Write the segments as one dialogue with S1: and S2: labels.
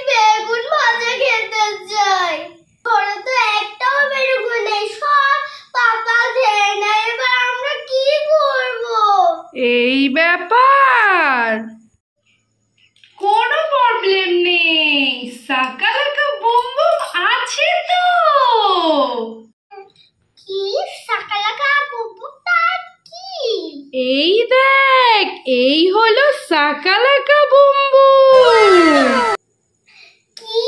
S1: বেগুন ভাজা খেতে চাই। ঘরে তো একটাও বেগুন নেই, সব পাপা খেয়ে নেয়। এবার আমরা কি করব?
S2: এই ব্যাপার, কোনো প্রবলেম নেই, সাকালাকা বুম বুম আছে তো।
S1: কি সাকালাকা বুম বুম? কি?
S2: এই দেখ, এই হলো সাকালাকা বুম বুম।
S1: কি?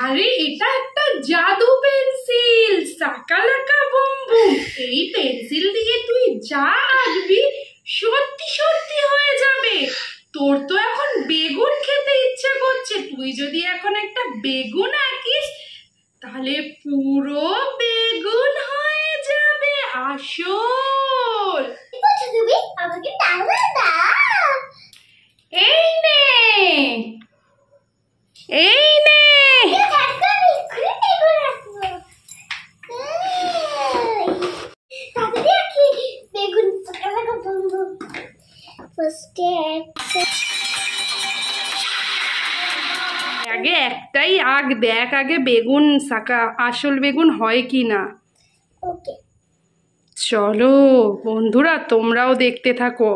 S2: আরে এটা একটা জাদু পেন্সিল, সাকালাকা বুম বুম। এই পেন্সিল দিয়ে তুই যা আঁকবি সত্যি সত্যি হয়ে যাবে। তোর তো এখন বেগুন খেতে ইচ্ছা করছে, তুই যদি এখন একটা বেগুন আঁকিস তাহলে পুরো বেগুন হয়ে যাবে আসল।
S1: কি বলছো তুমি? আমাকে টাকা দাও।
S2: এই নে, এই নে। আগে একটাই আগ দেখ, আগে বেগুন আসল বেগুন হয় কি না।
S1: ওকে,
S2: চলো বন্ধুরা, তোমরাও দেখতে থাকো।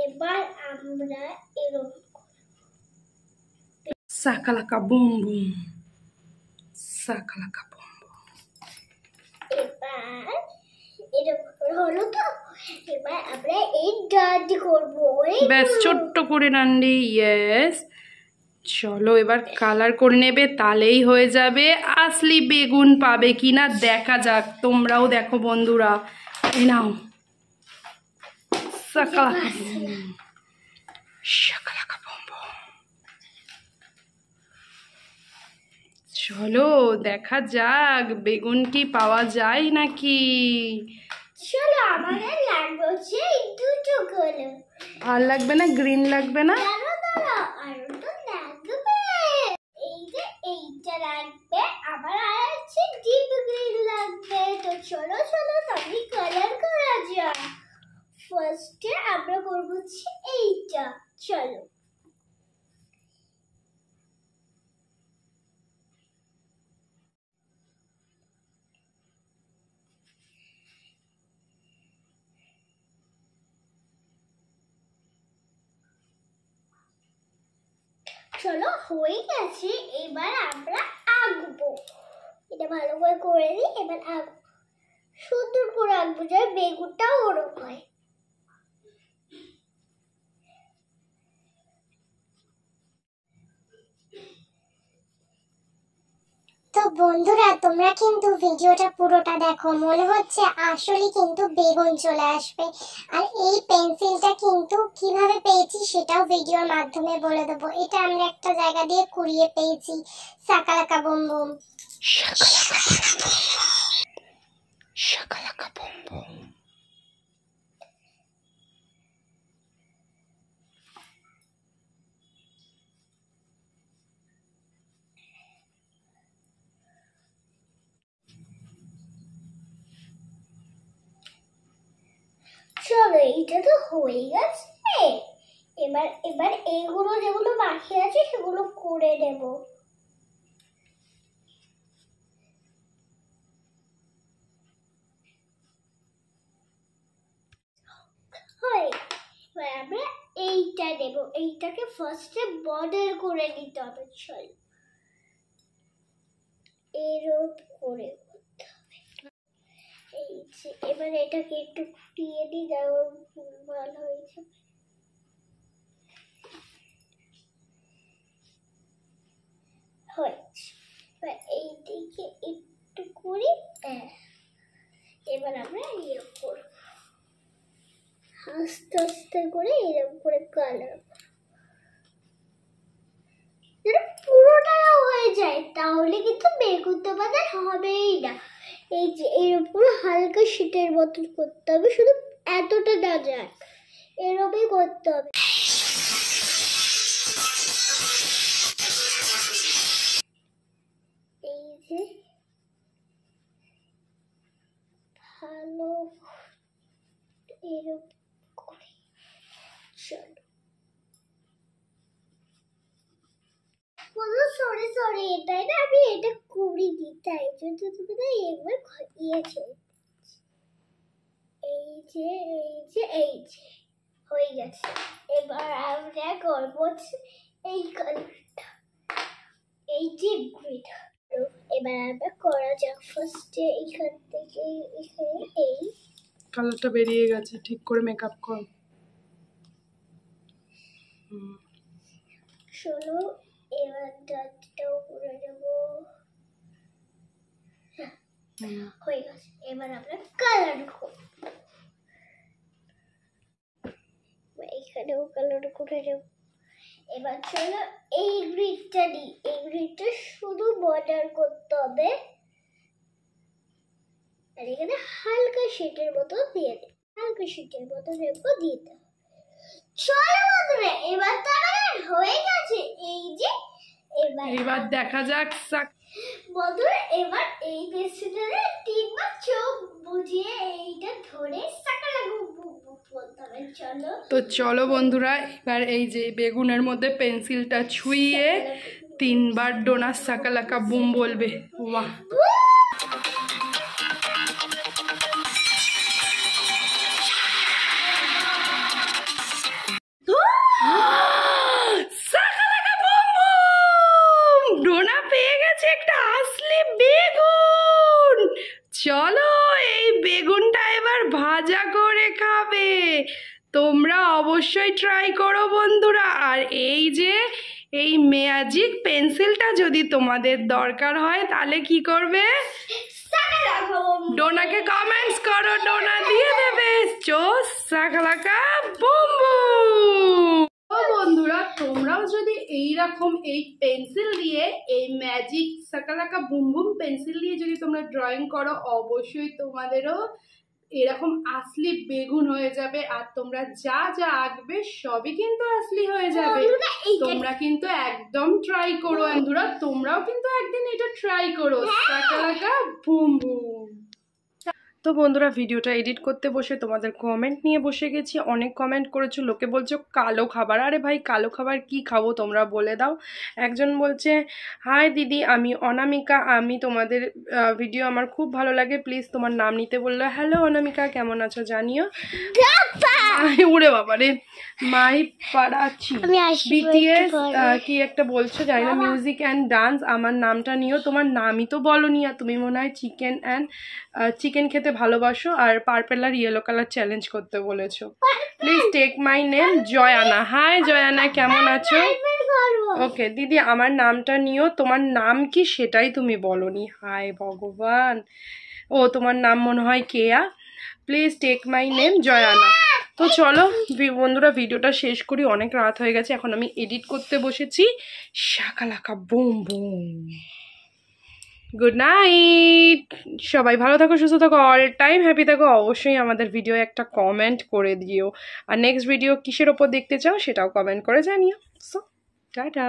S1: এবার আমরা এরকম
S2: সাকালাকা বুম বুম, সাকালাকা বুম বুম।
S1: এবার এরকম হলো তো। এবার আমরা এই ডান্ডি করবো।
S2: ব্যাস, ছোট্ট করে ডান্ডি, ইয়েস। চলো এবার কালার করে নেবে, তাহলেই হয়ে যাবে। আসলি বেগুন পাবে কিনা দেখা যাক, তোমরাও দেখো বন্ধুরা। এই নাও সাকালাকা বুম বুম, সাকালাকা বুম বুম। চলো দেখা যাক বেগুন কি পাওয়া যায় নাকি।
S1: চলো, আমাদের লাগবে হচ্ছে এই দুটো কালার।
S2: আর লাগবে না? গ্রিন লাগবে না?
S1: দাঁড়াও দাঁড়াও, আরো তো লাগবে। এই যে এইটা লাগবে, আবার আর হচ্ছে ডিপ গ্রিন লাগবে। তো চলো চলো তবে কালার করা যাক। ফার্স্টে আমরা করবো হচ্ছে এইটা। চলো, চলো হয়ে গেছে। এবার আমরা আঁকবো। এটা ভালো করে দিই। এবার আঁকবো, সুন্দর করে আঁকবো যাতে বেগুনটাও ওরকম হয়। তো বন্ধুরা, তোমরা কিন্তু ভিডিওটা পুরোটা দেখো, মনে হচ্ছে আসলে কিন্তু বেগুন চলে আসবে। আর এই পেন্সিলটা কিন্তু কিভাবে পেয়েছি সেটাও ভিডিওর মাধ্যমে বলে দেবো। এটা আমরা একটা জায়গা দিয়ে কুড়িয়ে পেয়েছি। সাকালাকা বুম বুম,
S2: সাকালাকা বুম বুম।
S1: চলো এইটা তো হয়ে গেছে। এবার এবার এইগুলো যেগুলো বাকি আছে সেগুলো করে নেব। হয়, এবার আমরা এইটা নেব। এইটাকে ফার্স্টে বর্ডার করে নিতে হবে। চলো এরকম করে করতে হবে। এই যে এবার এটাকে একটু ফুটিয়ে দিই, যেমন ভালো হয়েছে। হয়েছে। এবার এইদিকে একটু করি। এবার আমরা ইয়ে করব, আস্তে আস্তে করে এরকম করে কালার পুরোটা হয়ে যায়, তাহলে কিন্তু বেগুন তোমাদের হবেই না। এই যে এর উপর হালকা শীতের মতন করতে হবে, শুধু এতটা না যায়, এরকমই করতে হবে। এই যে ভালো এরকম বলো সরি সরি, এটাই না, আমি এটা করিনি, তাই জন্য তুমি না একবার ইয়েছে। এই যে হয়ে গেছে। এবার আমরা করবো এই কালারটা, এই যে গ্রিন। এবার আমরা করা যাক ফার্স্টে এখান থেকে এখানে এই
S2: কালারটা বেরিয়ে গেছে, ঠিক করে মেকআপ কর।
S1: চলো এবার দাঁতটাও করে দেবো। হয়ে গেছে। এবার আমরা কালার করবো, এখানেও কালার করে দেবো। এবার চলো এই গ্রিডটা নিই, এই গ্রিডটা শুধু বর্ডার করতে হবে, আর এখানে হালকা শেডের মতো দিয়ে দেব, হালকা শেডের মতো রেখো দিয়ে দেব। চলো বন্ধুরা, এবার তো আমাদের হয়ে গেছে। এই যে
S2: এবার দেখা যাক
S1: বন্ধুরা, এবার এই পেন্সিলের তিনবার চোখ বুঝিয়ে এইটা ধরে সাকালা বলতে হবে। চলো
S2: তো চলো বন্ধুরা, এবার এই যে বেগুনের মধ্যে পেন্সিলটা ছুঁয়ে 3 বার ডোনা সাকালাকা বুম বলবে। বাহ, সাকালাকা বুম বুম, ডোনা পেয়ে গেছে একটা আসলে বেগুন। চলো এই বেগুনটা এবার ভাজা করে খাবে। তোমরা অবশ্যই ট্রাই করো বন্ধুরা। আর এই যে এই ম্যাজিক পেন্সিলটা যদি তোমাদের দরকার হয় তাহলে কি করবে? ডোনাকে কমেন্টস করো, ডোনা দিয়ে দেবে। চো সাকালাকা বুম বুম। বন্ধুরা, তোমরাও যদি এইরকম এই পেন্সিল দিয়ে, এই ম্যাজিক সাকালাকা বুম বুম পেন্সিল দিয়ে যদি তোমরা ড্রয়িং করো, অবশ্যই তোমাদেরও এরকম আসলি বেগুন হয়ে যাবে। আর তোমরা যা যা আঁকবে সবই কিন্তু আসলি হয়ে যাবে। তোমরা কিন্তু একদম ট্রাই করো বন্ধুরা, তোমরাও কিন্তু একদিন এটা ট্রাই করো। সাকালাকা বুম বুম। তো বন্ধুরা, ভিডিওটা এডিট করতে বসে তোমাদের কমেন্ট নিয়ে বসে গেছি। অনেক কমেন্ট করেছো, লোকে বলছো কালো খাবার। আরে ভাই, কালো খাবার কি খাবো তোমরা বলে দাও। একজন বলছে, হাই দিদি, আমি অনামিকা, আমি তোমাদের ভিডিও আমার খুব ভালো লাগে, প্লিজ তোমার নাম নিতে বললো। হ্যালো অনামিকা, কেমন আছো জানিও। উড়ে বাবা রে, মাই পাড়াচ্ছি বিটিএস কি একটা বলছো জানি না, মিউজিক অ্যান্ড ডান্স, আমার নামটা নিও। তোমার নামই তো বলোনি, আর তুমি মনে হয় চিকেন খেতে ভালোবাসো আর পার্পল আর ইয়েলো কালার চ্যালেঞ্জ করতে বলেছো। Please take my name Jayana. Hi Jayana, কেমন আছো? ওকে দিদি, আমার নামটা নিও। তোমার নাম কি সেটাই তুমি বলোনি। হাই ভগবান, ও তোমার নাম মনে হয় Keya. Please take my name Jayana. তো চলো বন্ধুরা, ভিডিওটা শেষ করি, অনেক রাত হয়ে গেছে। এখন আমি এডিট করতে বসেছি। Shakalaka boom boom. Good night, সবাই ভালো থাকো, সুস্থ থাকো, অল টাইম হ্যাপি থাকো। অবশ্যই আমাদের ভিডিও একটা কমেন্ট করে দিও, আর নেক্সট ভিডিও কিসের ওপর দেখতে চাও সেটাও কমেন্ট করে জানিও। So tata.